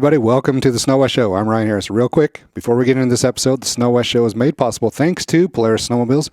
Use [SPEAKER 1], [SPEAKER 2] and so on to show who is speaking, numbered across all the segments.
[SPEAKER 1] everybody. Welcome to the Snow West Show. I'm Ryan Harris. Real quick, before we get into this episode, the Snow West Show is made possible thanks to Polaris Snowmobiles.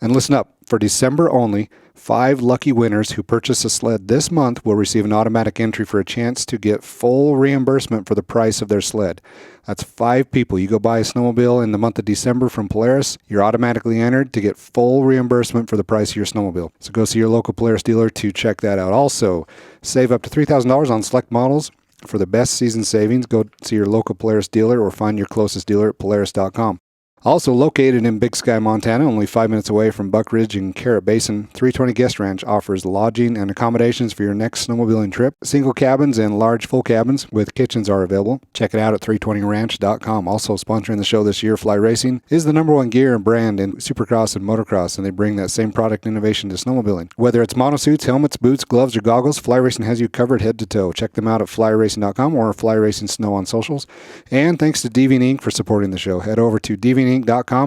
[SPEAKER 1] And listen up, for December only, 5 lucky winners who purchase a sled this month will receive an automatic entry for a chance to get full reimbursement for the price of their sled. That's 5 people. You go buy a snowmobile in the month of December from Polaris, you're automatically entered to get full reimbursement for the price of your snowmobile. So go see your local Polaris dealer to check that out. Also, save up to $3,000 on select models. For the best season savings, go see your local Polaris dealer or find your closest dealer at Polaris.com. Also located in Big Sky, Montana, only 5 minutes away from Buck Ridge and Carrot Basin, 320 Guest Ranch offers lodging and accommodations for your next snowmobiling trip. Single cabins and large full cabins with kitchens are available. Check it out at 320ranch.com. Also sponsoring the show this year, Fly Racing is the #1 gear and brand in supercross and motocross, and they bring that same product innovation to snowmobiling. Whether it's monosuits, helmets, boots, gloves, or goggles, Fly Racing has you covered head to toe. Check them out at flyracing.com or Fly Racing Snow on socials. And thanks to Deviant Ink for supporting the show. Head over to deviantink.com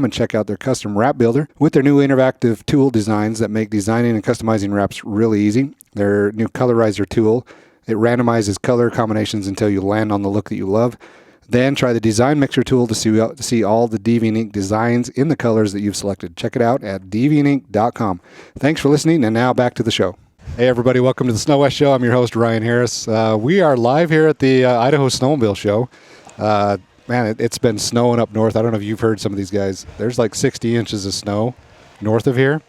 [SPEAKER 1] and check out their custom wrap builder with their new interactive tool designs that make designing and customizing wraps really easy. Their new colorizer tool, it randomizes color combinations until you land on the look that you love. Then try the design mixer tool to see all the Deviant Ink designs in the colors that you've selected. Check it out at deviantink.com. Thanks for listening, and now back to the show. Hey everybody, welcome to the Snow West Show. I'm your host, Ryan Harris. We are live here at the Idaho Snowmobile Show. Man, it's been snowing up north. I don't know if you've heard some of these guys. There's like 60 inches of snow north of here.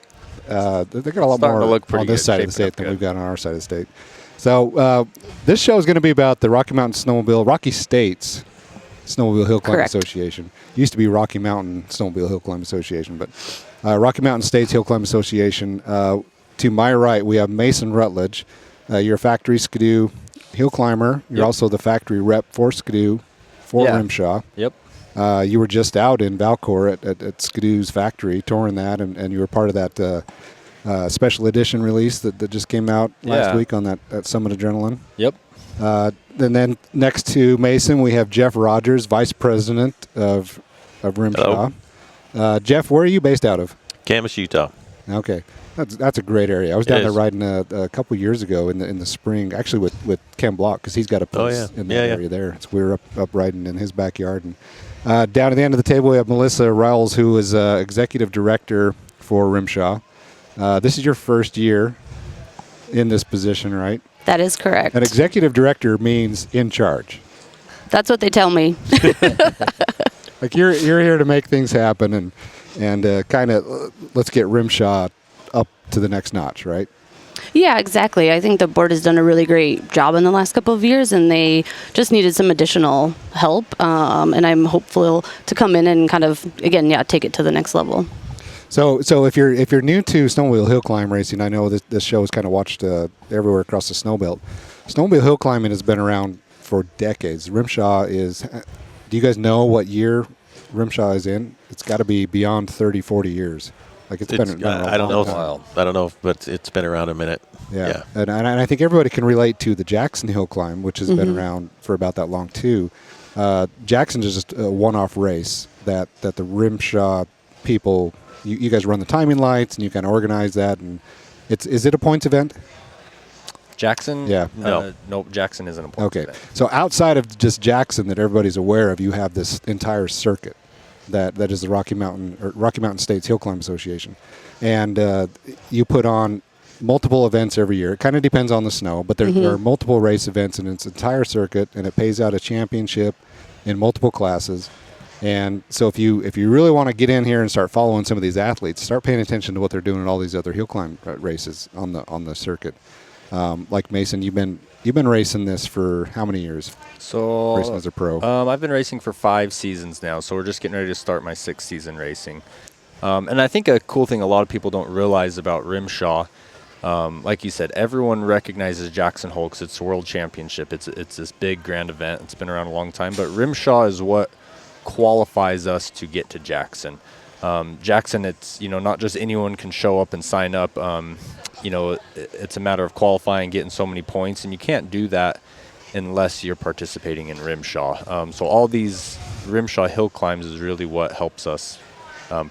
[SPEAKER 1] They got a lot more on this side of the state than we've got on our side of the state. So this show is going to be about the Rocky States Snowmobile Hill Climb Association. It used to be Rocky Mountain Snowmobile Hill Climb Association, but Rocky Mountain States Hill Climb Association. To my right, we have Mason Rutledge. You're a factory Skidoo hill climber. You're also the factory rep for Skidoo. For Rimshaw.
[SPEAKER 2] Yep.
[SPEAKER 1] You were just out in Valcourt at Skidoo's factory touring that, and you were part of that special edition release that just came out last week on that Summit Adrenaline.
[SPEAKER 2] Yep.
[SPEAKER 1] And then next to Mason, we have Jeff Rogers, Vice President of Rimshaw. Jeff, where are you based out of?
[SPEAKER 3] Camas, Utah.
[SPEAKER 1] Okay. That's a great area. I was down there riding a couple years ago in the spring, actually with Ken Block, because he's got a place in that area there. So we were up riding in his backyard. And down at the end of the table, we have Melissa Rowles, who is Executive Director for Rimshaw. This is your first year in this position, right?
[SPEAKER 4] That is correct.
[SPEAKER 1] An Executive Director means in charge.
[SPEAKER 4] That's what they tell me.
[SPEAKER 1] Like you're here to make things happen and kind of let's get Rimshaw up to the next notch, right?
[SPEAKER 4] Yeah, exactly. I think the board has done a really great job in the last couple of years, and they just needed some additional help. And I'm hopeful to come in and kind of, again, take it to the next level.
[SPEAKER 1] So if you're new to snowmobile hill climb racing, I know this show is kind of watched everywhere across the snow belt. Snowmobile hill climbing has been around for decades. Rimshaw is. Do you guys know what year Rimshaw is in? It's got to be beyond 30, 40 years. Like it's been around
[SPEAKER 3] I don't know, but it's been around a minute.
[SPEAKER 1] Yeah. And I think everybody can relate to the Jackson Hill Climb, which has been around for about that long too. Jackson is just a one-off race that the Rimshaw people, you guys run the timing lights and you kind of organize that. And is it a points event?
[SPEAKER 2] Jackson?
[SPEAKER 1] Yeah.
[SPEAKER 2] Nope, Jackson isn't a points event.
[SPEAKER 1] So outside of just Jackson that everybody's aware of, you have this entire circuit. That is the Rocky Mountain States Hill Climb Association, and you put on multiple events every year. It kind of depends on the snow, but there are multiple race events in its entire circuit, and it pays out a championship in multiple classes. And so if you really want to get in here and start following some of these athletes, start paying attention to what they're doing in all these other hill climb races on the circuit. Like Mason, you've been racing this for how many years?
[SPEAKER 2] So
[SPEAKER 1] racing as a pro.
[SPEAKER 2] I've been racing for 5 seasons now, so we're just getting ready to start my 6th season racing. And I think a cool thing a lot of people don't realize about Rimshaw, like you said, everyone recognizes Jackson Hole because it's the World Championship. It's this big grand event. It's been around a long time, but Rimshaw is what qualifies us to get to Jackson. Jackson, it's not just anyone can show up and sign up. It's a matter of qualifying, getting so many points, and you can't do that unless you're participating in Rimshaw. So all these Rimshaw hill climbs is really what helps us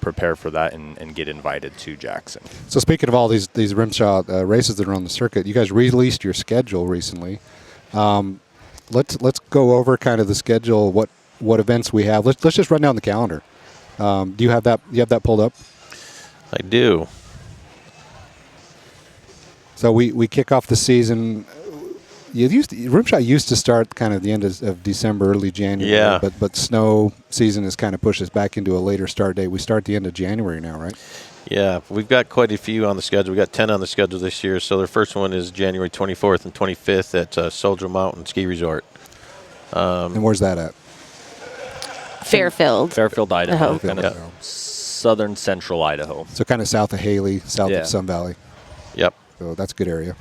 [SPEAKER 2] prepare for that and get invited to Jackson.
[SPEAKER 1] So speaking of all these Rimshaw races that are on the circuit, you guys released your schedule recently. let's go over kind of the schedule. What events we have. Let's just run down the calendar. Do you have that? You have that pulled up?
[SPEAKER 3] I do.
[SPEAKER 1] So we kick off the season. Rimshaw used to start kind of the end of December, early January.
[SPEAKER 3] Yeah.
[SPEAKER 1] But snow season has kind of pushed us back into a later start date. We start the end of January now, right?
[SPEAKER 3] Yeah, we've got quite a few on the schedule. We got 10 on the schedule this year. So the first one is January 24th and 25th at Soldier Mountain Ski Resort.
[SPEAKER 1] And where's that at?
[SPEAKER 4] Fairfield.
[SPEAKER 2] Fairfield, Idaho.
[SPEAKER 4] Fairfield,
[SPEAKER 2] Kind of southern central Idaho.
[SPEAKER 1] So kind of south of Haley, south of Sun Valley.
[SPEAKER 3] Yep.
[SPEAKER 1] So that's a good area.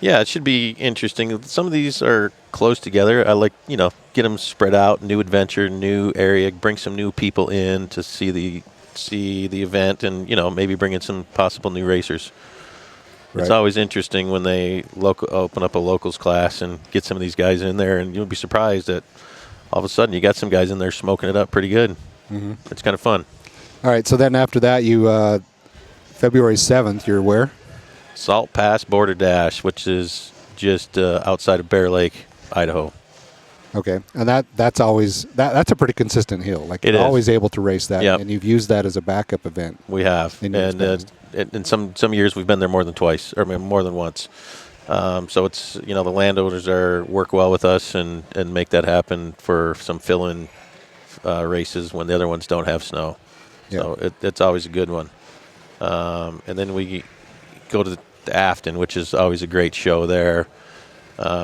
[SPEAKER 3] Yeah, it should be interesting. Some of these are close together. I like, get them spread out, new adventure, new area, bring some new people in to see the event, and maybe bring in some possible new racers. Right. It's always interesting when they open up a locals class and get some of these guys in there, and you'll be surprised that all of a sudden you got some guys in there smoking it up pretty good. Mm-hmm. It's kind of fun.
[SPEAKER 1] All right, so then after that, you February 7th, you're where?
[SPEAKER 3] Salt Pass Border Dash, which is just outside of Bear Lake, Idaho.
[SPEAKER 1] Okay, and that's always that's a pretty consistent hill. Like you're always able to race that, and you've used that as a backup event.
[SPEAKER 3] We have, and in some years we've been there more than twice, or more than once. So it's the landowners work well with us and make that happen for some fill-in races when the other ones don't have snow. Yeah. So it's always a good one. And then we go to the Afton, which is always a great show there.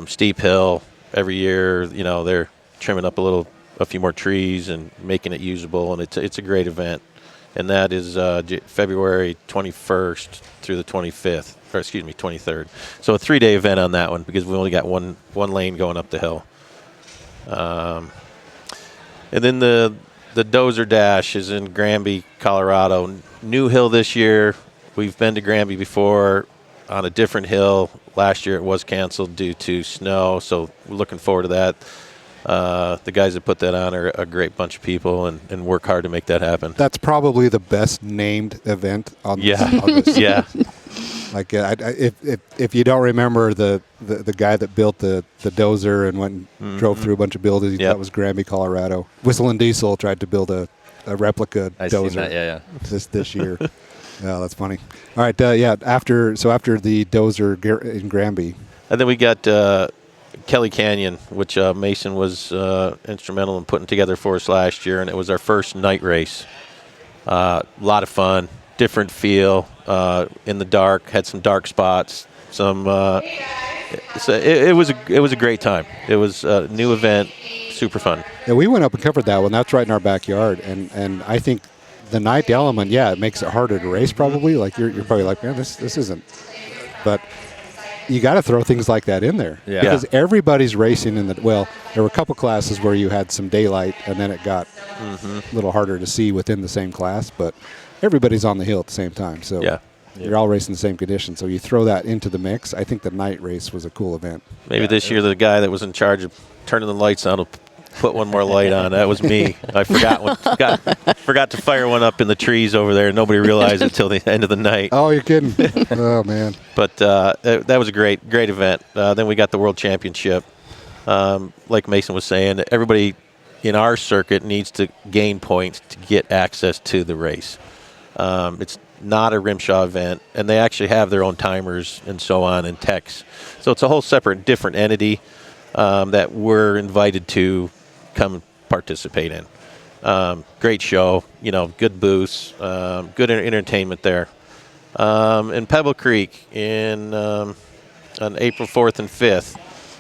[SPEAKER 3] Steep hill every year. They're trimming up a few more trees and making it usable, and it's a great event. And that is February 21st through the 25th, or 23rd. So a 3-day event on that one because we only got one lane going up the hill. And then the Dozer Dash is in Granby, Colorado. New hill this year. We've been to Granby before on a different hill. Last year it was canceled due to snow, so we're looking forward to that. The guys that put that on are a great bunch of people and work hard to make that happen.
[SPEAKER 1] That's probably the best named event on this. On this.
[SPEAKER 3] Yeah.
[SPEAKER 1] Like if you don't remember the guy that built the dozer and went and drove through a bunch of buildings, that was Granby, Colorado. Whistle and Diesel tried to build a replica dozer.
[SPEAKER 2] Seen that,
[SPEAKER 1] this year. Yeah, that's funny. All right, after the dozer in Granby,
[SPEAKER 3] and then we got Kelly Canyon, which Mason was instrumental in putting together for us last year, and it was our first night race. A lot of fun, different feel, in the dark, had some dark spots. So it was a great time. It was a new event, super fun.
[SPEAKER 1] Yeah, we went up and covered that one. That's right in our backyard, and I think the night element, it makes it harder to race probably. Like you're probably like, man, this isn't. But you got to throw things like that in there because everybody's racing there were a couple classes where you had some daylight and then it got a little harder to see within the same class, but everybody's on the hill at the same time. So you're all racing the same conditions. So you throw that into the mix. I think the night race was a cool event.
[SPEAKER 3] Maybe this year the guy that was in charge of turning the lights on will put one more light on. That was me. I forgot to fire one up in the trees over there. Nobody realized it until the end of the night.
[SPEAKER 1] Oh, you're kidding. Oh, man.
[SPEAKER 3] But that was a great event. Then we got the World Championship. Like Mason was saying, everybody in our circuit needs to gain points to get access to the race. It's not a Rimshaw event, and they actually have their own timers and so on and techs. So it's a whole separate, different entity that we're invited to come and participate in. Great show, good booths, good entertainment there. In Pebble Creek on April 4th and 5th.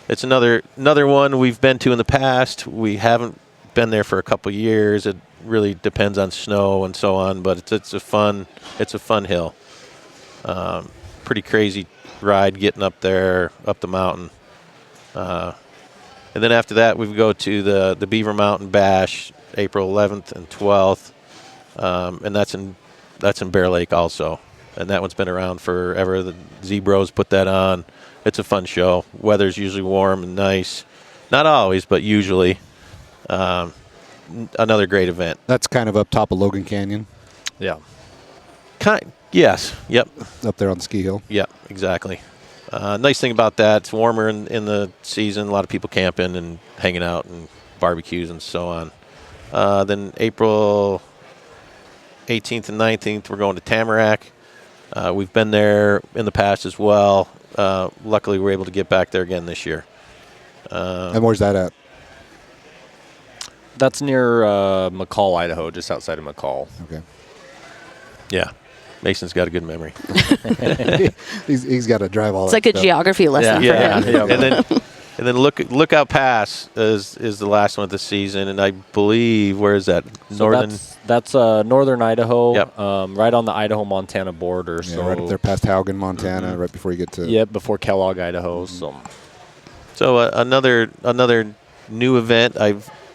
[SPEAKER 3] It's another one we've been to in the past. We haven't been there for a couple years. It really depends on snow and so on, but it's a fun hill. Pretty crazy ride getting up there, up the mountain. And then after that, we go to the Beaver Mountain Bash, April 11th and 12th, and that's in Bear Lake also. And that one's been around forever. The Z-Bros put that on. It's a fun show. Weather's usually warm and nice. Not always, but usually. Another great event.
[SPEAKER 1] That's kind of up top of Logan Canyon.
[SPEAKER 2] Yeah.
[SPEAKER 3] Yes. Yep.
[SPEAKER 1] Up there on the ski hill.
[SPEAKER 3] Yep, exactly. Nice thing about that, it's warmer in the season. A lot of people camping and hanging out and barbecues and so on. Then April 18th and 19th, we're going to Tamarack. We've been there in the past as well. Luckily, we're able to get back there again this year.
[SPEAKER 1] And where's that at?
[SPEAKER 2] That's near McCall, Idaho, just outside of McCall.
[SPEAKER 1] Okay.
[SPEAKER 3] Yeah. Mason's got a good memory.
[SPEAKER 1] he's got to drive all
[SPEAKER 4] It's
[SPEAKER 1] that
[SPEAKER 4] like a
[SPEAKER 1] stuff.
[SPEAKER 4] geography lesson for him.
[SPEAKER 3] And then Lookout Pass is the last one of the season, and I believe, where is that? Northern.
[SPEAKER 2] That's northern Idaho,
[SPEAKER 3] Yep.
[SPEAKER 2] right on the Idaho-Montana border.
[SPEAKER 1] Yeah,
[SPEAKER 2] so
[SPEAKER 1] right up there past Haugen, Montana, right before you get to.
[SPEAKER 2] Yep, before Kellogg, Idaho.
[SPEAKER 3] So another new event.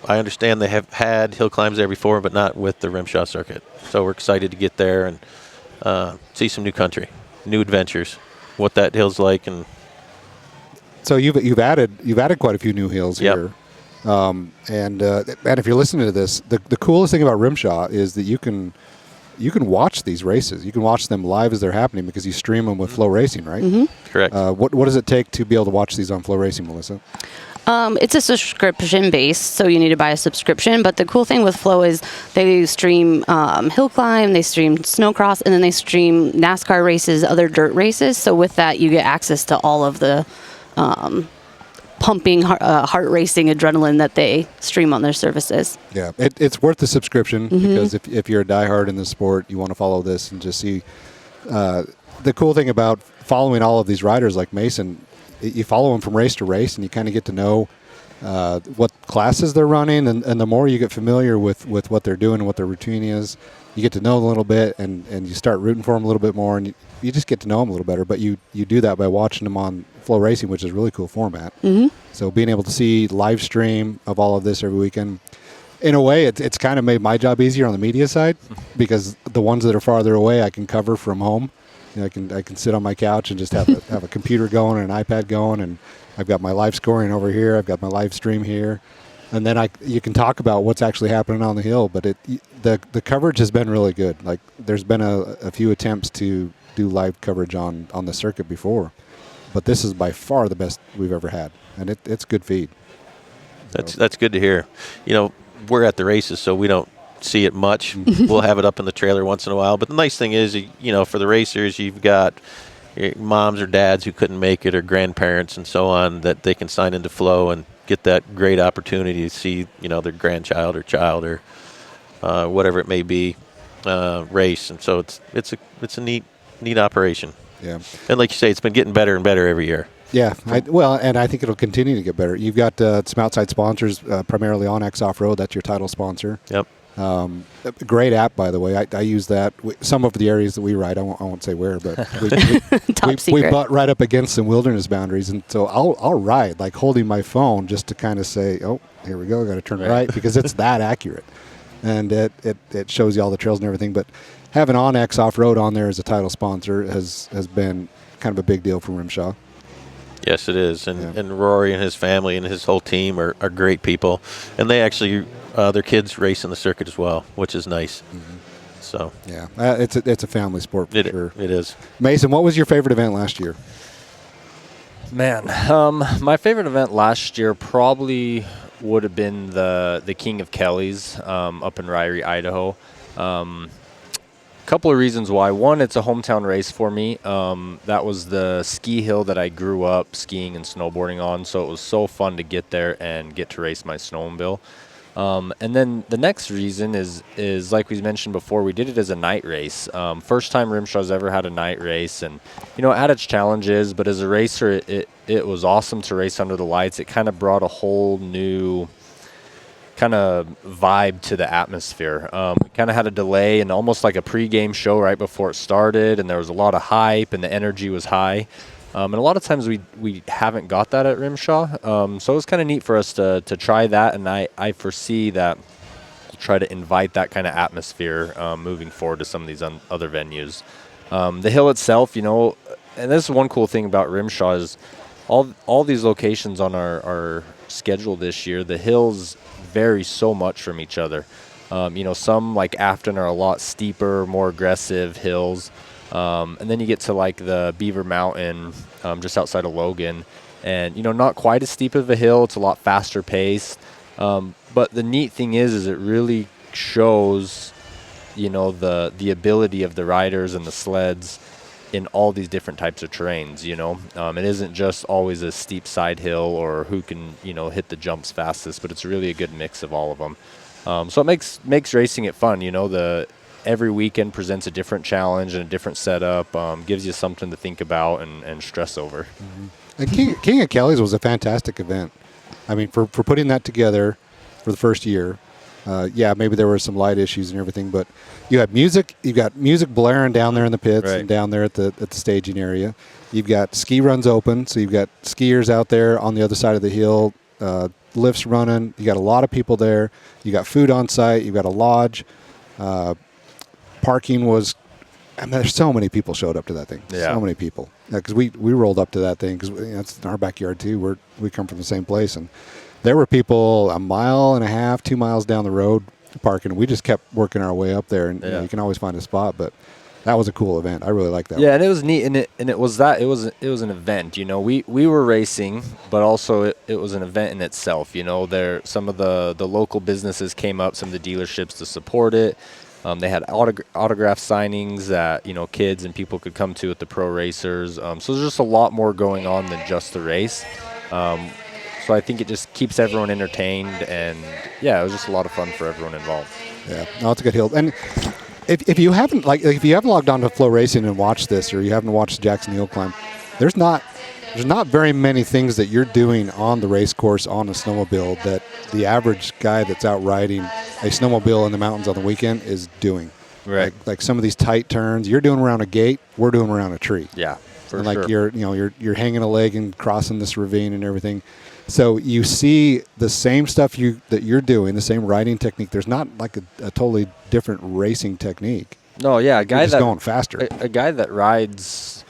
[SPEAKER 3] I understand they have had hill climbs there before, but not with the Rimshaw circuit. So we're excited to get there and see some new country, new adventures, what that hill's like. And
[SPEAKER 1] so you've added quite a few new hills
[SPEAKER 3] Yep.
[SPEAKER 1] here. And if you're listening to this, the coolest thing about Rimshaw is that you can watch these races. You can watch them live as they're happening because you stream them with Flow Racing, right?
[SPEAKER 4] Mm-hmm.
[SPEAKER 3] correct.
[SPEAKER 1] What does it take to be able to watch these on Flow Racing, Melissa?
[SPEAKER 4] It's a subscription base, so you need to buy a subscription. But the cool thing with Flow is they stream hill climb, they stream snowcross, and then they stream NASCAR races, other dirt races. So with that, you get access to all of the pumping, heart racing adrenaline that they stream on their services.
[SPEAKER 1] Yeah, it's worth the subscription because if you're a diehard in the sport, you want to follow this and just see. The cool thing about following all of these riders like Mason, you follow them from race to race, and you kind of get to know what classes they're running, and the more you get familiar with what they're doing and what their routine is, you get to know them a little bit, and you start rooting for them a little bit more, and you just get to know them a little better. But you do that by watching them on Flow Racing, which is a really cool format. So being able to see live stream of all of this every weekend, in a way, it's kind of made my job easier on the media side because the ones that are farther away I can cover from home. You know, I can sit on my couch and just have a computer going and an iPad going, and I've got my live scoring over here. I've got my live stream here, and then you can talk about what's actually happening on the hill. But the coverage has been really good. Like there's been a few attempts to do live coverage on the circuit before, but this is by far the best we've ever had, and it's good feed.
[SPEAKER 3] That's good to hear. You know, we're at the races, so we don't see it much. We'll have it up in the trailer once in a while. But the nice thing is, you know, for the racers, you've got moms or dads who couldn't make it, or grandparents and so on, that they can sign into Flow and get that great opportunity to see, you know, their grandchild or child or whatever it may be race. And so it's a neat operation.
[SPEAKER 1] Yeah.
[SPEAKER 3] And like you say, it's been getting better and better every year.
[SPEAKER 1] Yeah, and I think it'll continue to get better. You've got some outside sponsors, primarily Onyx Off-Road. That's your title sponsor.
[SPEAKER 3] Yep.
[SPEAKER 1] A great app, by the way. I use that. Some of the areas that we ride, I won't say where, but we butt right up against some wilderness boundaries, and so I'll ride like holding my phone just to kind of say, oh, here we go, I got to turn right because it's that accurate, and it shows you all the trails and everything. But having Onyx Off-Road on there as a title sponsor has been kind of a big deal for Rimshaw.
[SPEAKER 3] Yes, it is. And Rory and his family and his whole team are great people. And they actually, their kids race in the circuit as well, which is nice. So
[SPEAKER 1] yeah, it's a family sport for sure.
[SPEAKER 3] It is.
[SPEAKER 1] Mason, what was your favorite event last year?
[SPEAKER 2] Man, my favorite event last year probably would have been the King of Kelly's up in Ryrie, Idaho. Couple of reasons why. One, it's a hometown race for me. That was the ski hill that I grew up skiing and snowboarding on, so it was so fun to get there and get to race my snowmobile. And then the next reason is like we mentioned before, we did it as a night race. First time Rimshaw's ever had a night race, and you know, it had its challenges, but as a racer, it was awesome to race under the lights. It kind of brought a whole new kind of vibe to the atmosphere. We kind of had a delay and almost like a pre-game show right before it started, and there was a lot of hype and the energy was high. And a lot of times we haven't got that at Rimshaw. So it was kind of neat for us to try that, and I foresee that we'll try to invite that kind of atmosphere moving forward to some of these other venues. The hill itself, you know, and this is one cool thing about Rimshaw is all these locations on our schedule this year, the hills vary so much from each other. You know, some like Afton are a lot steeper, more aggressive hills. And then you get to like the Beaver Mountain, just outside of Logan, and not quite as steep of a hill. It's a lot faster paced. But the neat thing is it really shows, the ability of the riders and the sleds in all these different types of terrains. It isn't just always a steep side hill or who can hit the jumps fastest, but it's really a good mix of all of them. So it makes racing it fun. Every weekend presents a different challenge and a different setup, gives you something to think about and stress over.
[SPEAKER 1] Mm-hmm. And King of Kelly's was a fantastic event. I mean, for putting that together for the first year, maybe there were some light issues and everything, but you got music blaring down there in the pits and down there at the staging area. You've got ski runs open, so you've got skiers out there on the other side of the hill, lifts running. You got a lot of people there. You got food on site. You've got a lodge. Parking was, there's so many people showed up to that thing.
[SPEAKER 2] Yeah.
[SPEAKER 1] So many people. Because we rolled up to that thing because it's in our backyard too. We come from the same place, and there were people a mile and a half, 2 miles down the road parking. We just kept working our way up there, and you can always find a spot. But that was a cool event. I really liked that.
[SPEAKER 2] Yeah, and it was neat, and it was an event. We were racing, but also it was an event in itself. There some of the local businesses came up, some of the dealerships to support it. They had autograph signings that kids and people could come to at the pro racers. So there's just a lot more going on than just the race. So I think it just keeps everyone entertained, and it was just a lot of fun for everyone involved.
[SPEAKER 1] Yeah, no, it's a good hill. And if you haven't logged on to Flow Racing and watched this, or you haven't watched the Jackson Hill Climb, there's not very many things that you're doing on the race course on a snowmobile that the average guy that's out riding a snowmobile in the mountains on the weekend is doing.
[SPEAKER 2] Right.
[SPEAKER 1] Like some of these tight turns, you're doing around a gate, we're doing around a tree.
[SPEAKER 2] Yeah, for
[SPEAKER 1] and
[SPEAKER 2] sure.
[SPEAKER 1] you're hanging a leg and crossing this ravine and everything. So you see the same stuff that you're doing, the same riding technique. There's not like a totally different racing technique.
[SPEAKER 2] No, yeah, a guy
[SPEAKER 1] you're just
[SPEAKER 2] that
[SPEAKER 1] going faster.
[SPEAKER 2] A guy that rides.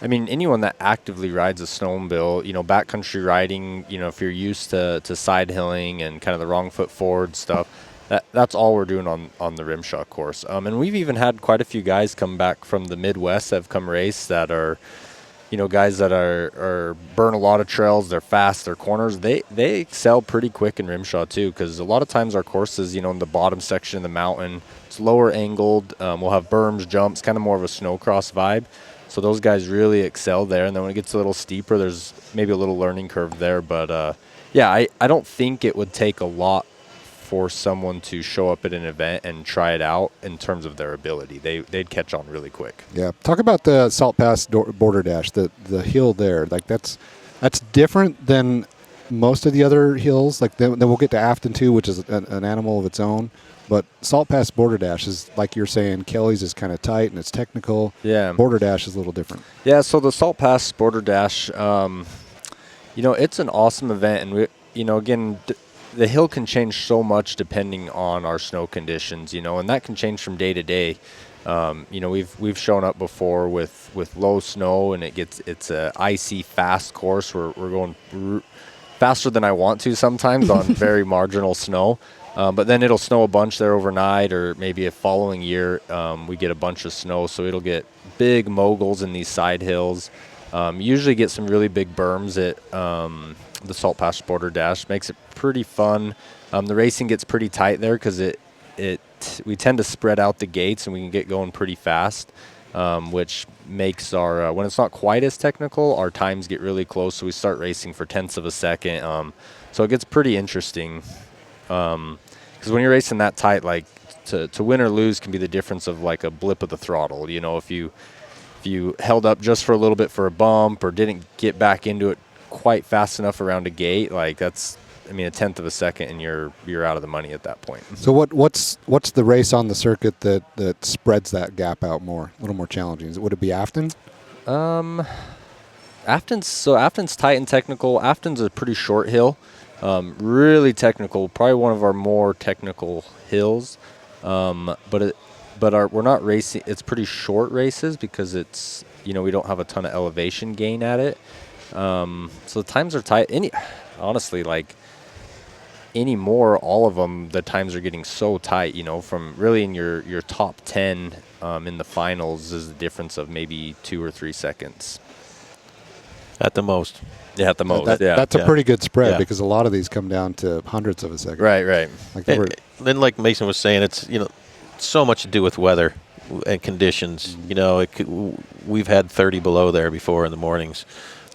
[SPEAKER 2] I mean, anyone that actively rides a snowmobile, backcountry riding, if you're used to side hilling and kind of the wrong foot forward stuff, that's all we're doing on the Rimshaw course. And we've even had quite a few guys come back from the Midwest that have come race that are, guys that are burn a lot of trails. They're fast. They're corners. They excel pretty quick in Rimshaw too, because a lot of times our courses, in the bottom section of the mountain, it's lower angled. We'll have berms, jumps, kind of more of a snowcross vibe. So those guys really excel there. And then when it gets a little steeper, there's maybe a little learning curve there. But I don't think it would take a lot for someone to show up at an event and try it out in terms of their ability. They'd catch on really quick.
[SPEAKER 1] Yeah. Talk about the Salt Pass Border Dash, the hill there. Like that's different than most of the other hills. Like then we'll get to Afton too, which is an animal of its own. But Salt Pass Border Dash is, like you're saying, Kelly's is kind of tight and it's technical.
[SPEAKER 2] Yeah.
[SPEAKER 1] Border Dash is a little different.
[SPEAKER 2] Yeah, so the Salt Pass Border Dash, it's an awesome event. And, again, the hill can change so much depending on our snow conditions, and that can change from day to day. We've shown up before with low snow, and it's a icy, fast course. We're going faster than I want to sometimes on very marginal snow. But then it'll snow a bunch there overnight, or maybe a following year we get a bunch of snow. So it'll get big moguls in these side hills. Usually get some really big berms at the Salt Pass Border Dash. Makes it pretty fun. The racing gets pretty tight there because we tend to spread out the gates and we can get going pretty fast, which makes our when it's not quite as technical, our times get really close. So we start racing for tenths of a second. So it gets pretty interesting. Because when you're racing that tight, like to win or lose can be the difference of like a blip of the throttle. If you held up just for a little bit for a bump or didn't get back into it quite fast enough around a gate, like that's, a tenth of a second and you're out of the money at that point.
[SPEAKER 1] So what's the race on the circuit that spreads that gap out more, a little more challenging? Would it be Afton?
[SPEAKER 2] Afton's tight and technical. Afton's a pretty short hill. Really technical, probably one of our more technical hills, but we're not racing. It's pretty short races because it's we don't have a ton of elevation gain at it, so the times are tight. Honestly, like anymore, all of them, the times are getting so tight, you know, from really in your top 10 in the finals is the difference of maybe 2 or 3 seconds.
[SPEAKER 3] At the most.
[SPEAKER 2] Yeah, at the most.
[SPEAKER 1] That's a pretty good spread
[SPEAKER 3] Yeah.
[SPEAKER 1] because a lot of these come down to hundredths of a second.
[SPEAKER 2] Right.
[SPEAKER 1] Like they were,
[SPEAKER 3] Then, like Mason was saying, it's so much to do with weather and conditions. You know, we've had 30 below there before in the mornings,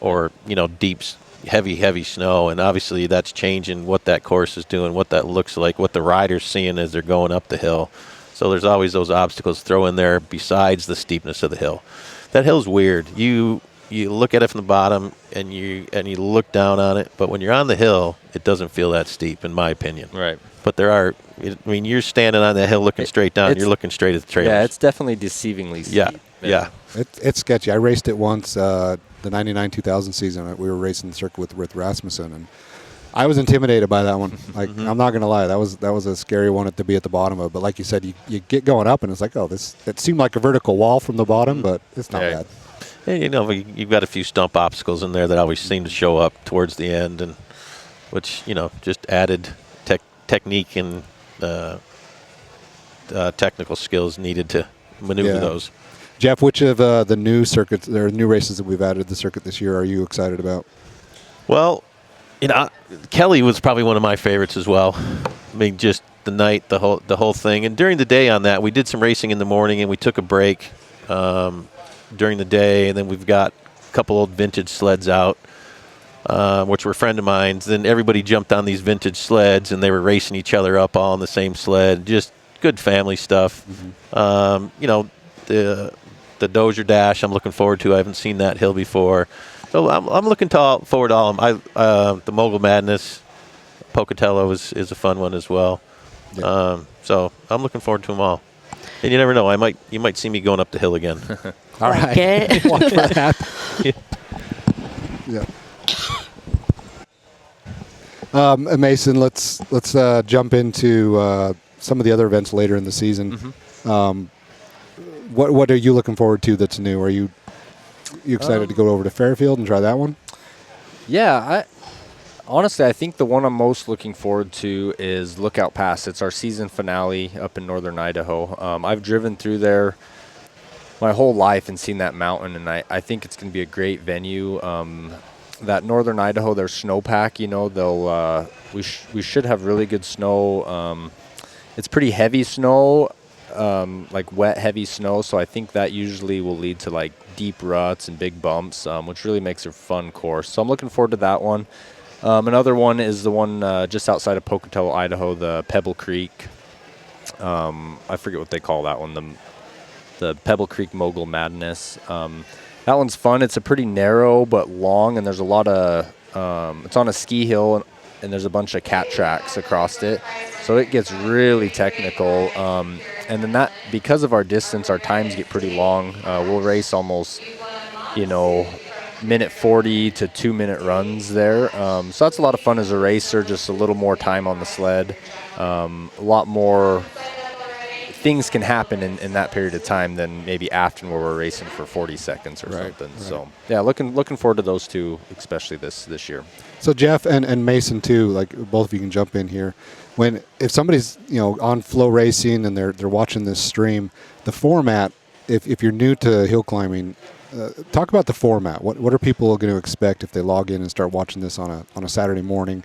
[SPEAKER 3] or deep, heavy snow, and obviously that's changing what that course is doing, what that looks like, what the rider's seeing as they're going up the hill. So there's always those obstacles throw in there besides the steepness of the hill. That hill's weird. You look at it from the bottom and you look down on it, but when you're on the hill, it doesn't feel that steep, in my opinion.
[SPEAKER 2] Right.
[SPEAKER 3] But you're standing on that hill looking straight down. You're looking straight at the trailers.
[SPEAKER 2] Yeah, it's definitely deceivingly steep.
[SPEAKER 3] Yeah.
[SPEAKER 1] it's sketchy. I raced it once, the 99-2000 season. We were racing the circuit with Rasmussen, and I was intimidated by that one. Like, I'm not going to lie. That was a scary one to be at the bottom of. But like you said, you get going up, and it's like, it seemed like a vertical wall from the bottom, but it's not bad.
[SPEAKER 3] And you've got a few stump obstacles in there that always seem to show up towards the end, and which just added technique and technical skills needed to maneuver those.
[SPEAKER 1] Jeff, which of the new circuits or new races that we've added to the circuit this year are you excited about?
[SPEAKER 3] Well, Kelly was probably one of my favorites as well. I mean, just the night, the whole thing, and during the day on that, we did some racing in the morning, and we took a break during the day, and then we've got a couple old vintage sleds out, which were a friend of mine's. Then everybody jumped on these vintage sleds, and they were racing each other up all on the same sled. Just good family stuff. The Dozier Dash I'm looking forward to. I haven't seen that hill before. So I'm looking forward to all of them. The Mogul Madness, Pocatello is a fun one as well. Yeah. So I'm looking forward to them all. And you never know, you might see me going up the hill again.
[SPEAKER 1] All right.
[SPEAKER 4] Okay.
[SPEAKER 1] Watch for that. Yeah. Mason, let's jump into some of the other events later in the season. What are you looking forward to that's new? Are you excited to go over to Fairfield and try that one?
[SPEAKER 2] Yeah, honestly, I think the one I'm most looking forward to is Lookout Pass. It's our season finale up in northern Idaho. I've driven through there my whole life and seen that mountain, and I think it's going to be a great venue. That northern Idaho, their snowpack, they'll we should have really good snow. It's pretty heavy snow, like wet, heavy snow, so I think that usually will lead to like deep ruts and big bumps, which really makes it a fun course. So I'm looking forward to that one. Another one is the one just outside of Pocatello, Idaho, the Pebble Creek. I forget what they call that one, the Pebble Creek Mogul Madness. That one's fun. It's a pretty narrow but long, and there's a lot of it's on a ski hill, and there's a bunch of cat tracks across it, so it gets really technical. And then that, because of our distance, our times get pretty long. We'll race almost, minute 40 to 2 minute runs there. So that's a lot of fun as a racer, just a little more time on the sled. A lot more things can happen in that period of time than maybe after where we're racing for 40 seconds or something. Right. So yeah, looking forward to those two, especially this year.
[SPEAKER 1] So Jeff and Mason too, like both of you can jump in here. If somebody's on Flow Racing and they're watching this stream, the format, if you're new to hill climbing, talk about the format. What are people going to expect if they log in and start watching this on a Saturday morning?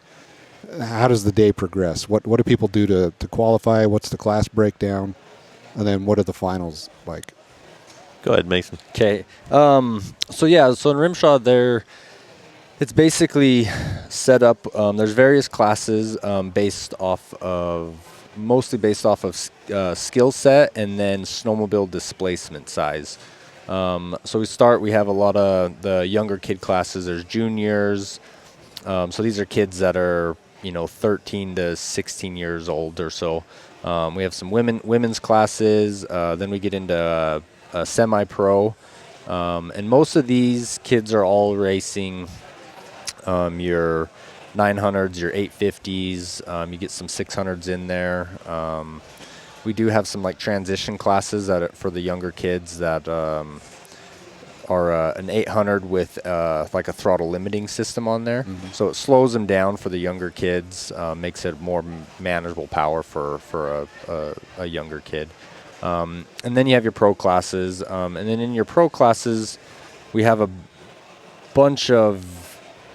[SPEAKER 1] How does the day progress? What do people do to qualify? What's the class breakdown? And then what are the finals like?
[SPEAKER 3] Go ahead, Mason.
[SPEAKER 2] Okay. So in Rimshaw, it's basically set up. There's various classes mostly based off of skill set and then snowmobile displacement size. So we have a lot of the younger kid classes. There's juniors. So these are kids that are 13 to 16 years old or so. We have some women's classes. Then we get into a semi-pro. And most of these kids are all racing your 900s, your 850s. You get some 600s in there. We do have some like transition classes for the younger kids that are an 800 with like a throttle limiting system on there. So it slows them down for the younger kids, makes it more manageable power for a younger kid. And then you have your pro classes. And then in your pro classes, we have a bunch of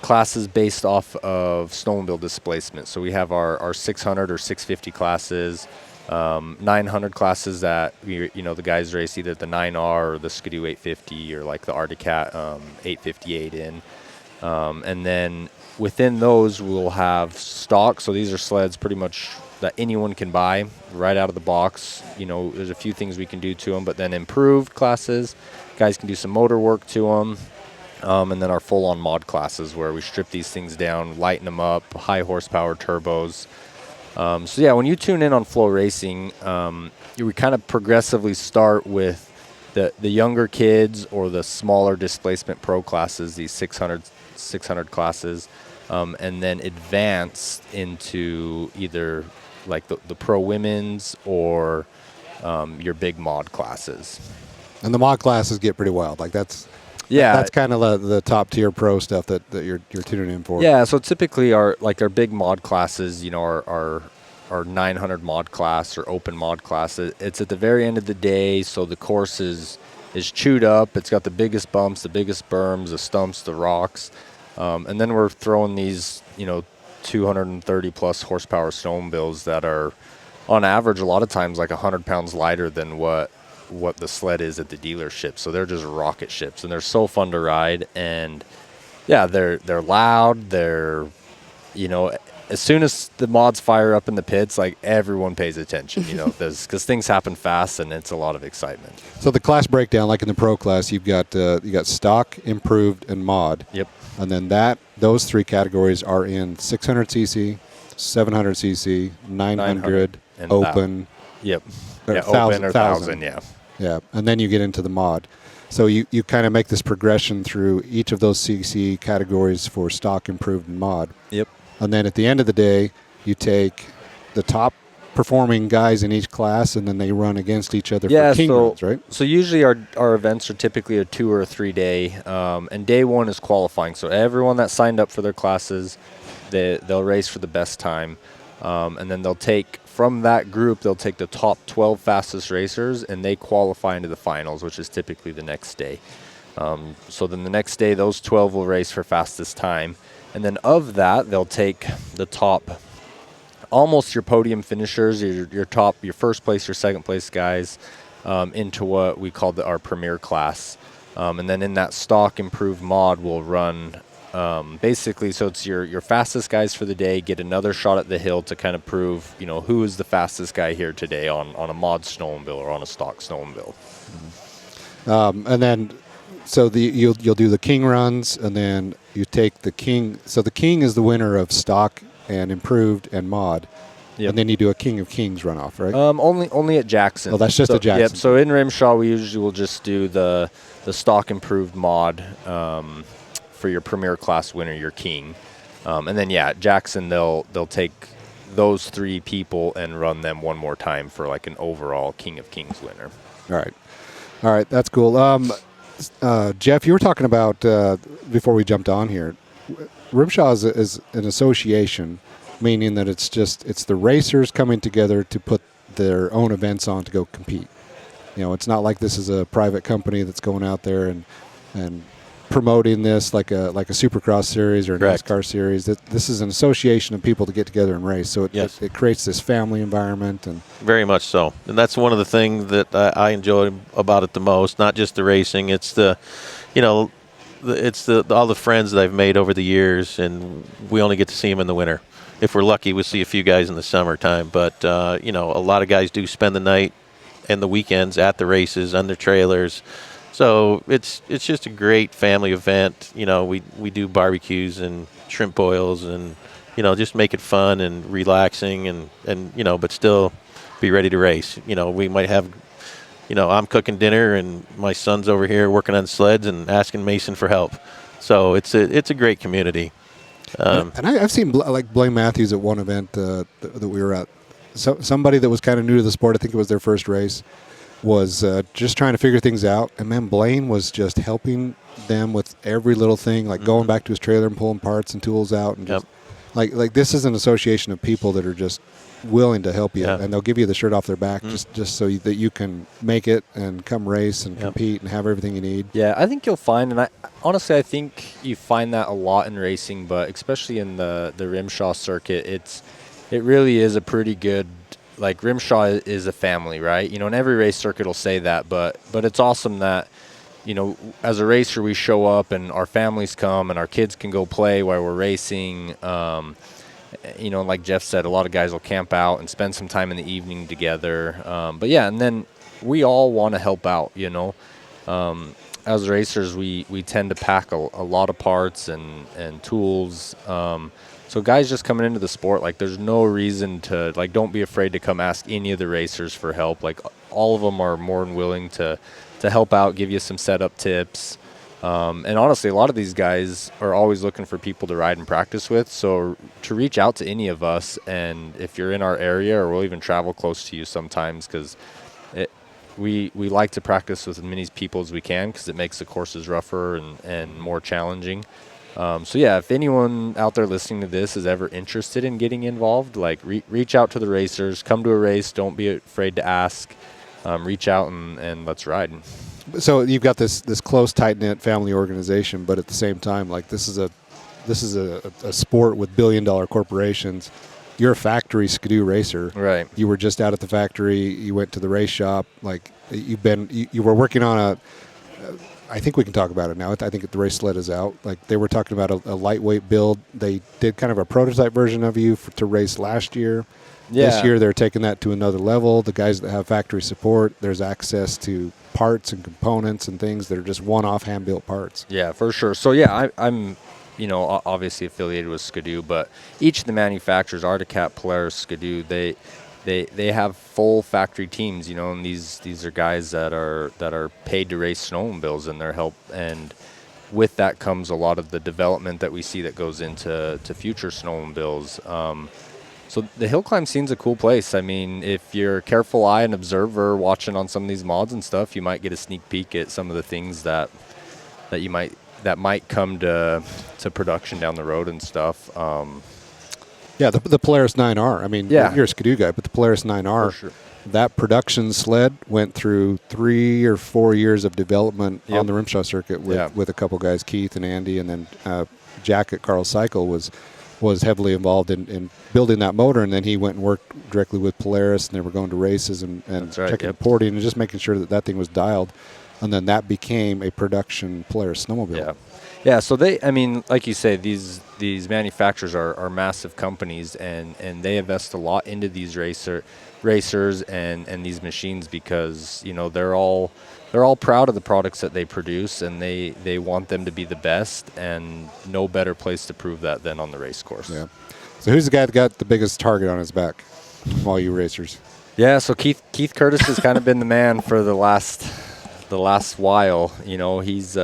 [SPEAKER 2] classes based off of snowmobile displacement. So we have our 600 or 650 classes, 900 classes that the guys race either the 9R or the Skidoo 850 or like the Arcticat 858 in. And then within those we'll have stock. So these are sleds pretty much that anyone can buy right out of the box. There's a few things we can do to them, but then improved classes, guys can do some motor work to them. And then our full-on mod classes where we strip these things down, lighten them up, high horsepower turbos. So yeah, when you tune in on Flow Racing, we kind of progressively start with the younger kids or the smaller displacement pro classes, these 600 classes, and then advance into either like the pro women's or your big mod classes.
[SPEAKER 1] And the mod classes get pretty wild. Like that's kind of the top tier pro stuff that you're tuning in for.
[SPEAKER 2] Yeah, so typically our big mod classes, our 900 mod class or open mod class, it's at the very end of the day, so the course is chewed up. It's got the biggest bumps, the biggest berms, the stumps, the rocks, and then we're throwing these 230 plus horsepower snowmobiles that are on average a lot of times like 100 pounds lighter than what the sled is at the dealership. So they're just rocket ships, and they're so fun to ride. And yeah, they're loud. They're, as soon as the mods fire up in the pits, like everyone pays attention, because things happen fast and it's a lot of excitement.
[SPEAKER 1] So the class breakdown, like in the pro class, you got stock, improved, and mod.
[SPEAKER 2] Yep.
[SPEAKER 1] And then those three categories are in 600cc, 700cc, 900,
[SPEAKER 2] and
[SPEAKER 1] open.
[SPEAKER 2] Yep.
[SPEAKER 1] Or
[SPEAKER 2] Yeah,
[SPEAKER 1] 1,000,
[SPEAKER 2] open or 1,000, yeah.
[SPEAKER 1] Yeah, and then you get into the mod. So you kind of make this progression through each of those CC categories for stock, improved, and mod.
[SPEAKER 2] Yep.
[SPEAKER 1] And then at the end of the day, you take the top performing guys in each class, and then they run against each other for king runs, right?
[SPEAKER 2] So usually our events are typically a 2 or a 3 day, and day one is qualifying. So everyone that signed up for their classes, they'll race for the best time, and then from that group, they'll take the top 12 fastest racers, and they qualify into the finals, which is typically the next day. So then the next day, those 12 will race for fastest time. And then of that, they'll take the top, almost your podium finishers, your first place, your second place guys, into what we call our premier class. And then in that stock improved mod, we'll run basically, so it's your fastest guys for the day get another shot at the hill to kind of prove, who is the fastest guy here today on a mod snowmobile or on a stock snowmobile.
[SPEAKER 1] And then, so you'll do the king runs, and then you take the king. So the king is the winner of stock and improved and mod. Yep. And then you do a King of Kings runoff, right?
[SPEAKER 2] Only at Jackson.
[SPEAKER 1] Oh, that's just at Jackson.
[SPEAKER 2] Yep. So in Rimshaw, we usually will just do the stock improved mod for your premier class winner, your king. And then at Jackson, they'll take those 3 people and run them one more time for like an overall King of Kings winner.
[SPEAKER 1] All right, that's cool. Jeff, you were talking about before we jumped on here. Rimshaw is an association, meaning that it's the racers coming together to put their own events on to go compete. It's not like this is a private company that's going out there and promoting this like a Supercross series or a NASCAR series. This is an association of people to get together and race. So it creates this family environment, and
[SPEAKER 3] very much so. And that's one of the things that I enjoy about it the most. Not just the racing; it's all the friends that I've made over the years, and we only get to see them in the winter. If we're lucky, we'll see a few guys in the summertime. But a lot of guys do spend the night and the weekends at the races on their trailers. So it's just a great family event. We do barbecues and shrimp boils and, just make it fun and relaxing and but still be ready to race. We might have, I'm cooking dinner and my son's over here working on sleds and asking Mason for help. So it's a great community.
[SPEAKER 1] And I've seen like Blaine Matthews at one event that we were at. So somebody that was kind of new to the sport, I think it was their first race, was just trying to figure things out. And man, Blaine was just helping them with every little thing, like going back to his trailer and pulling parts and tools out. And just, like this is an association of people that are just willing to help you, and they'll give you the shirt off their back just so that you can make it and come race and compete and have everything you need.
[SPEAKER 2] Yeah, I think you'll find, and honestly I think you find that a lot in racing, but especially in the Rimshaw circuit, it really is a pretty good, like Rimshaw is a family, right? You know, and every race circuit will say that, but it's awesome that, you know, as a racer we show up and our families come and our kids can go play while we're racing. You know, like Jeff said, a lot of guys will camp out and spend some time in the evening together. But yeah, and then we all want to help out, you know. As racers, we tend to pack a lot of parts and tools. So guys just coming into the sport, like there's no reason to, like, don't be afraid to come ask any of the racers for help. Like all of them are more than willing to help out, give you some setup tips. And honestly, a lot of these guys are always looking for people to ride and practice with. So to reach out to any of us, and if you're in our area, or we'll even travel close to you sometimes, because we like to practice with as many people as we can, because it makes the courses rougher and more challenging. So yeah, if anyone out there listening to this is ever interested in getting involved, like reach out to the racers, come to a race, don't be afraid to ask, reach out and let's ride.
[SPEAKER 1] So you've got this close, tight-knit family organization, but at the same time, like this is a sport with billion-dollar corporations. You're a factory Skidoo racer,
[SPEAKER 2] right?
[SPEAKER 1] You were just out at the factory. You went to the race shop. Like you were working on I think we can talk about it now. I think the race sled is out. Like they were talking about a lightweight build. They did kind of a prototype version of you to race last year. Yeah. This year they're taking that to another level. The guys that have factory support, there's access to parts and components and things that are just one-off hand-built parts.
[SPEAKER 2] Yeah, for sure. So yeah, I'm you know, obviously affiliated with Skidoo, but each of the manufacturers, Arctic, Polaris, Skidoo, they have full factory teams, you know, and these are guys that are paid to race snowmobiles, and their help, and with that comes a lot of the development that we see that goes into future snowmobiles. So the hill climb scene's a cool place. I mean, if you're a careful eye and observer watching on some of these mods and stuff, you might get a sneak peek at some of the things that might come to production down the road and stuff.
[SPEAKER 1] Yeah, the Polaris 9R. I mean, you're a Skidoo guy, but the Polaris 9R,
[SPEAKER 2] sure.
[SPEAKER 1] That production sled went through 3 or 4 years of development on the Rimshaw circuit with a couple guys, Keith and Andy, and then Jack at Carl Cycle was heavily involved in building that motor, and then he went and worked directly with Polaris, and they were going to races and checking the porting and just making sure that thing was dialed, and then that became a production Polaris snowmobile.
[SPEAKER 2] Yeah. So I mean, like you say, these manufacturers are massive companies, and they invest a lot into these racers and these machines, because, you know, they're all proud of the products that they produce, and they want them to be the best, and no better place to prove that than on the race course.
[SPEAKER 1] Yeah. So who's the guy that got the biggest target on his back from all you racers?
[SPEAKER 2] Yeah, so Keith Curtis has kind of been the man for the last while. You know, he's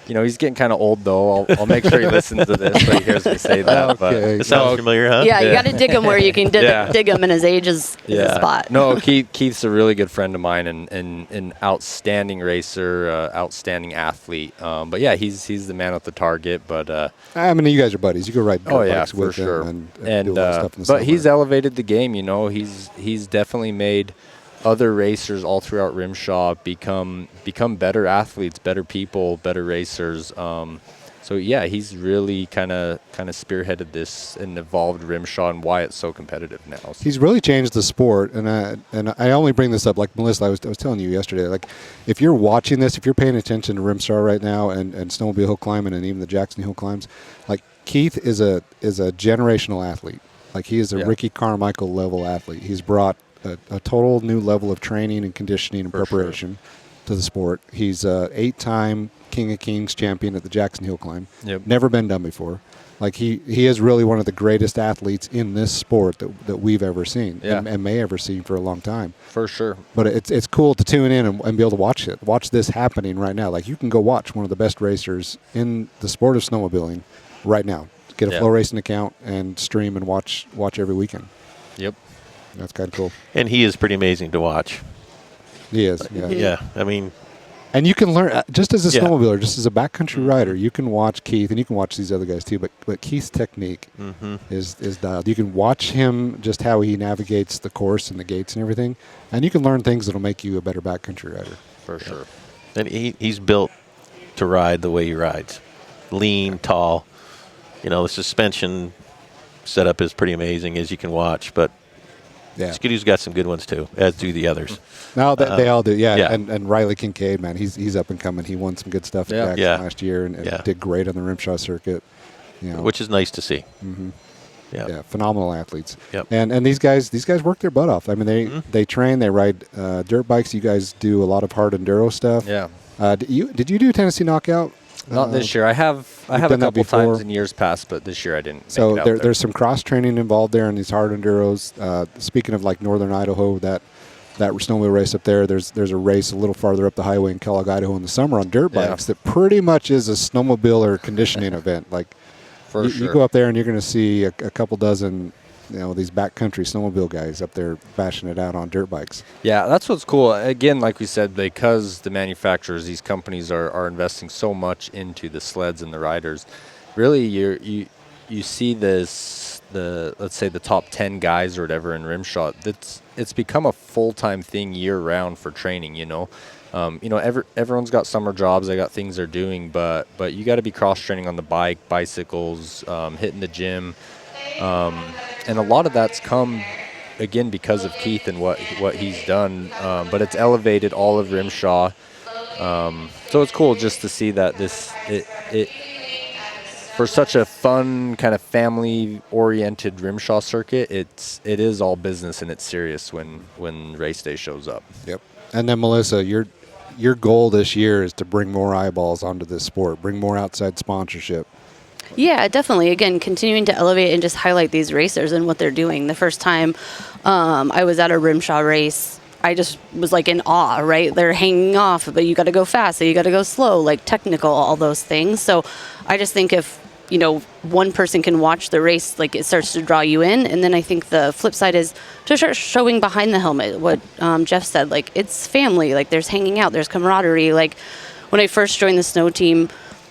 [SPEAKER 2] he's getting kind of old, though. I'll make sure he listens to this so he hears me say that.
[SPEAKER 1] Okay.
[SPEAKER 2] But
[SPEAKER 3] it sounds familiar, huh?
[SPEAKER 4] Yeah, you got to dig him where you can dig him, and his age is a spot.
[SPEAKER 2] No, Keith's a really good friend of mine, and an outstanding racer, outstanding athlete. But yeah, he's the man with the target. But
[SPEAKER 1] I mean, you guys are buddies. You go ride bikes
[SPEAKER 2] for
[SPEAKER 1] with
[SPEAKER 2] sure.
[SPEAKER 1] him and do a lot of stuff in the
[SPEAKER 2] but
[SPEAKER 1] summer.
[SPEAKER 2] he's elevated the game. You know, he's definitely made other racers all throughout Rimshaw become better athletes, better people, better racers. So yeah, he's really kind of spearheaded this and evolved Rimshaw, and why it's so competitive now. So.
[SPEAKER 1] He's really changed the sport, and I only bring this up, like Melissa, I was telling you yesterday, like if you're watching this, if you're paying attention to Rimshaw right now and snowmobile hill climbing and even the Jackson hill climbs, like Keith is a generational athlete. Like he is a Ricky Carmichael level athlete. He's brought a total new level of training and conditioning and preparation to the sport. He's a 8-time King of Kings champion at the Jackson Hill Climb. Yep. Never been done before. Like he is really one of the greatest athletes in this sport that we've ever seen and may ever see for a long time.
[SPEAKER 2] For sure.
[SPEAKER 1] But it's cool to tune in and be able to watch this happening right now. Like you can go watch one of the best racers in the sport of snowmobiling right now. Get a Flow Racing account and stream and watch every weekend.
[SPEAKER 2] Yep.
[SPEAKER 1] That's kind of cool.
[SPEAKER 3] And he is pretty amazing to watch.
[SPEAKER 1] He is. Yeah.
[SPEAKER 3] Yeah, I mean,
[SPEAKER 1] And you can learn just as a
[SPEAKER 3] Yeah.
[SPEAKER 1] snowmobiler, just as a backcountry rider. You can watch Keith, and you can watch these other guys too. But Keith's technique is dialed. You can watch him just how he navigates the course and the gates and everything, and you can learn things that'll make you a better backcountry rider.
[SPEAKER 2] For sure.
[SPEAKER 3] and he's built to ride the way he rides. Lean, tall. You know, the suspension setup is pretty amazing, as you can watch. But
[SPEAKER 1] Yeah.
[SPEAKER 3] Skidoo's got some good ones too, as do the others.
[SPEAKER 1] No, they all do. Yeah.
[SPEAKER 3] yeah.
[SPEAKER 1] And Riley Kincaid, man, he's up and coming. He won some good stuff at Jackson
[SPEAKER 3] Yeah.
[SPEAKER 1] last year and
[SPEAKER 3] Yeah.
[SPEAKER 1] did great on the Rimshaw circuit. You know,
[SPEAKER 3] Which is nice to see.
[SPEAKER 1] yeah, phenomenal athletes.
[SPEAKER 3] Yep.
[SPEAKER 1] And these guys work their butt off. I mean, they train, they ride dirt bikes. You guys do a lot of hard enduro stuff.
[SPEAKER 2] Yeah.
[SPEAKER 1] Did you do Tennessee Knockout?
[SPEAKER 2] Not this year. I have a
[SPEAKER 1] done that
[SPEAKER 2] couple
[SPEAKER 1] before.
[SPEAKER 2] times in years past, but this year I didn't.
[SPEAKER 1] So
[SPEAKER 2] make it out
[SPEAKER 1] there's some cross training involved there in these hard enduros. Speaking of like northern Idaho, that snowmobile race up there, there's a race a little farther up the highway in Kellogg, Idaho in the summer on dirt
[SPEAKER 2] Yeah.
[SPEAKER 1] bikes that pretty much is a snowmobile or conditioning event. Like
[SPEAKER 2] For
[SPEAKER 1] you
[SPEAKER 2] sure.
[SPEAKER 1] go up there and you're going to see a couple dozen, these backcountry snowmobile guys up there bashing it out on dirt bikes.
[SPEAKER 2] Yeah, that's what's cool. Again, like we said, because the manufacturers, these companies are investing so much into the sleds and the riders. Really, you see let's say the top 10 guys or whatever in Rimshaw. It's become a full-time thing year-round for training. Everyone's got summer jobs. They got things they're doing, but you got to be cross-training on the bike, bicycles, hitting the gym. And a lot of that's come, again, because of Keith and what he's done. But it's elevated all of Rimshaw. So it's cool just to see that it for such a fun, kind of family-oriented Rimshaw circuit, it is all business and it's serious when race day shows up.
[SPEAKER 1] Yep. And then Melissa, your goal this year is to bring more eyeballs onto this sport, bring more outside sponsorship.
[SPEAKER 4] Yeah, definitely. Again, continuing to elevate and just highlight these racers and what they're doing. The first time I was at a Rimshaw race, I just was like in awe, right? They're hanging off, but you got to go fast, so you got to go slow, like technical, all those things. So I just think if, one person can watch the race, like it starts to draw you in. And then I think the flip side is to start showing behind the helmet what Jeff said, like it's family, like there's hanging out, there's camaraderie. Like when I first joined the snow team,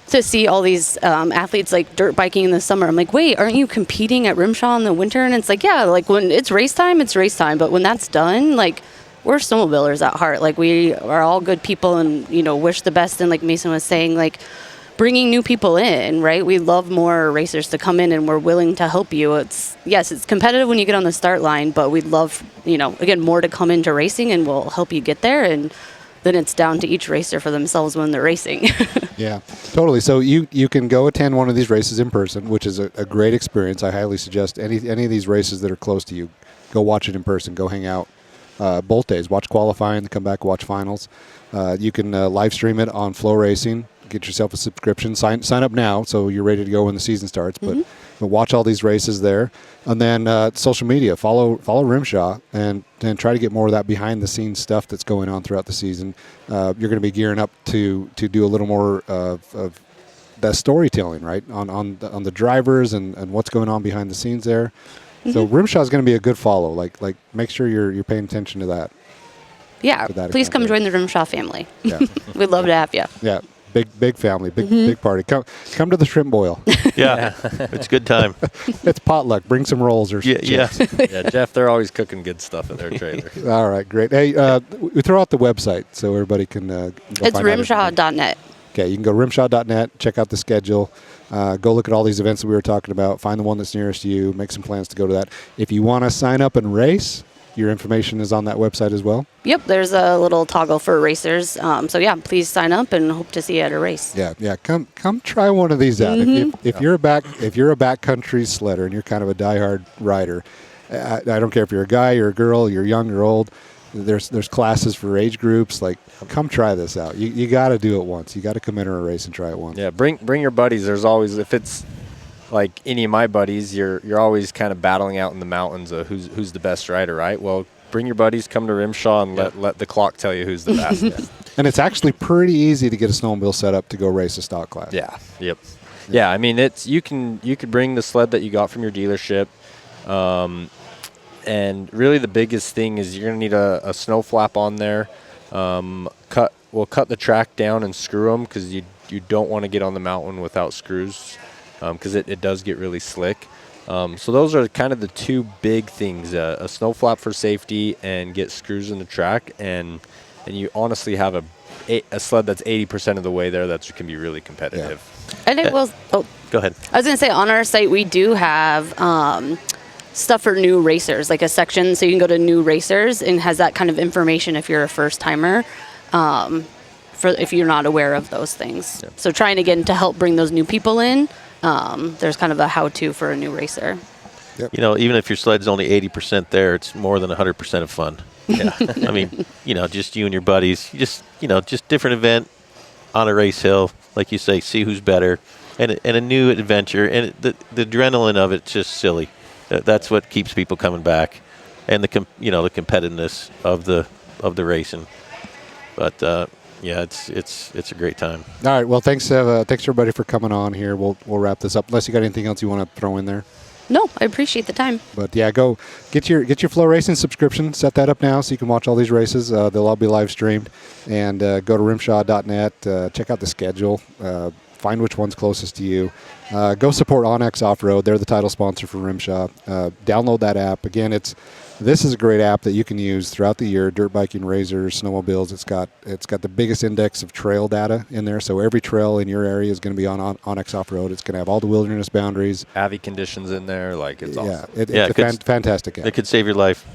[SPEAKER 4] to see all these athletes like dirt biking in the summer, I'm like, wait, aren't you competing at Rimshaw in the winter? And it's like, yeah, like when it's race time, it's race time. But when that's done, like we're snowmobilers at heart. Like we are all good people and, wish the best. And like Mason was saying, like bringing new people in, right? We love more racers to come in and we're willing to help you. It's competitive when you get on the start line, but we'd love, again, more to come into racing and we'll help you get there. And then it's down to each racer for themselves when they're racing.
[SPEAKER 1] Yeah, totally. So you can go attend one of these races in person, which is a great experience. I highly suggest any of these races that are close to you, go watch it in person. Go hang out both days. Watch qualifying, come back, watch finals. You can live stream it on Flow Racing. Get yourself a subscription. Sign up now so you're ready to go when the season starts. But watch all these races there. And then social media. Follow Rimshaw and try to get more of that behind-the-scenes stuff that's going on throughout the season. You're going to be gearing up to do a little more of that storytelling, right, on the drivers and what's going on behind the scenes there. So Rimshaw is going to be a good follow. Like make sure you're paying attention to that.
[SPEAKER 4] Yeah,
[SPEAKER 1] to that
[SPEAKER 4] please come
[SPEAKER 1] extent.
[SPEAKER 4] join the Rimshaw family.
[SPEAKER 1] Yeah.
[SPEAKER 4] We'd love to have you.
[SPEAKER 1] Yeah. Big family, big party. Come to the shrimp boil.
[SPEAKER 3] Yeah, it's a good time.
[SPEAKER 1] It's potluck. Bring some rolls or
[SPEAKER 3] Yeah.
[SPEAKER 2] Yeah, Jeff, they're always cooking good stuff in their trailer.
[SPEAKER 1] All right, great. Hey, we throw out the website so everybody can go
[SPEAKER 4] It's
[SPEAKER 1] find out everything.
[SPEAKER 4] rimshaw.net.
[SPEAKER 1] Okay, you can go rimshaw.net, check out the schedule, go look at all these events that we were talking about, find the one that's nearest to you, make some plans to go to that. If you want to sign up and race, your information is on that website as well.
[SPEAKER 4] Yep, there's a little toggle for racers. So yeah, please sign up and hope to see you at a race.
[SPEAKER 1] Yeah. Come try one of these out. If you're a backcountry sledder and you're kind of a diehard rider, I don't care if you're a guy, you're a girl, you're young or old. There's classes for age groups. Like, come try this out. You got to do it once. You got to come enter a race and try it once.
[SPEAKER 2] Yeah, bring your buddies. There's always, if it's like any of my buddies, you're always kind of battling out in the mountains of who's the best rider, right? Well, bring your buddies, come to Rimshaw, and let the clock tell you who's the best.
[SPEAKER 1] And it's actually pretty easy to get a snowmobile set up to go race a stock class.
[SPEAKER 2] Yeah. Yep. Yeah. I mean, you could bring the sled that you got from your dealership, and really the biggest thing is you're gonna need a snow flap on there. We'll cut the track down and screw them because you don't want to get on the mountain without screws because it does get really slick. So those are kind of the two big things, a snow flap for safety and get screws in the track. And you honestly have a sled that's 80% of the way there that can be really competitive.
[SPEAKER 4] Yeah. And it will. Oh,
[SPEAKER 3] go ahead.
[SPEAKER 4] I was going to say, on our site, we do have stuff for new racers, like a section so you can go to new racers and has that kind of information if you're a first timer. For if you're not aware of those things. Yep. So trying again to help bring those new people in, there's kind of a how-to for a new racer.
[SPEAKER 3] Yep. You know, even if your sled's only 80% there, it's more than 100% of fun. Yeah. I mean, just you and your buddies, just different event on a race hill, like you say, see who's better, and a new adventure, and the adrenaline of it's just silly. That's what keeps people coming back, and the competitiveness of the racing. But yeah, it's a great time.
[SPEAKER 1] All right. Well, thanks everybody for coming on here. We'll wrap this up. Unless you got anything else you want to throw in there.
[SPEAKER 4] No, I appreciate the time.
[SPEAKER 1] But yeah, go get your Flow Racing subscription. Set that up now so you can watch all these races. They'll all be live streamed. And go to rimshaw.net. Check out the schedule. Find which one's closest to you. Go support Onyx Off-Road. They're the title sponsor for Rimshaw. Download that app. Again, this is a great app that you can use throughout the year. Dirt biking, razors, snowmobiles. It's got the biggest index of trail data in there. So every trail in your area is going to be on Onyx Off-Road. It's going to have all the wilderness boundaries.
[SPEAKER 2] Avi conditions in there. Like it's awesome.
[SPEAKER 1] It's a fantastic app.
[SPEAKER 3] It could save your life.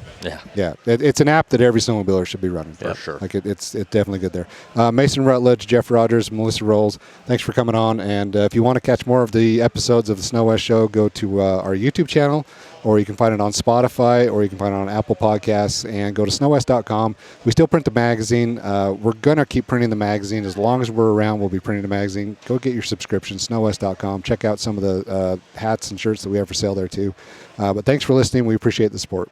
[SPEAKER 1] Yeah. It's an app that every snowmobiler should be running.
[SPEAKER 2] For sure.
[SPEAKER 1] Like it's definitely good there. Mason Rutledge, Jeff Rogers, Melissa Rowles, thanks for coming on. And if you want to catch more of the episodes of the Snow West Show, go to our YouTube channel, or you can find it on Spotify, or you can find it on Apple Podcasts, and go to snowwest.com. We still print the magazine. We're going to keep printing the magazine. As long as we're around, we'll be printing the magazine. Go get your subscription, snowwest.com. Check out some of the hats and shirts that we have for sale there, too. But thanks for listening. We appreciate the support.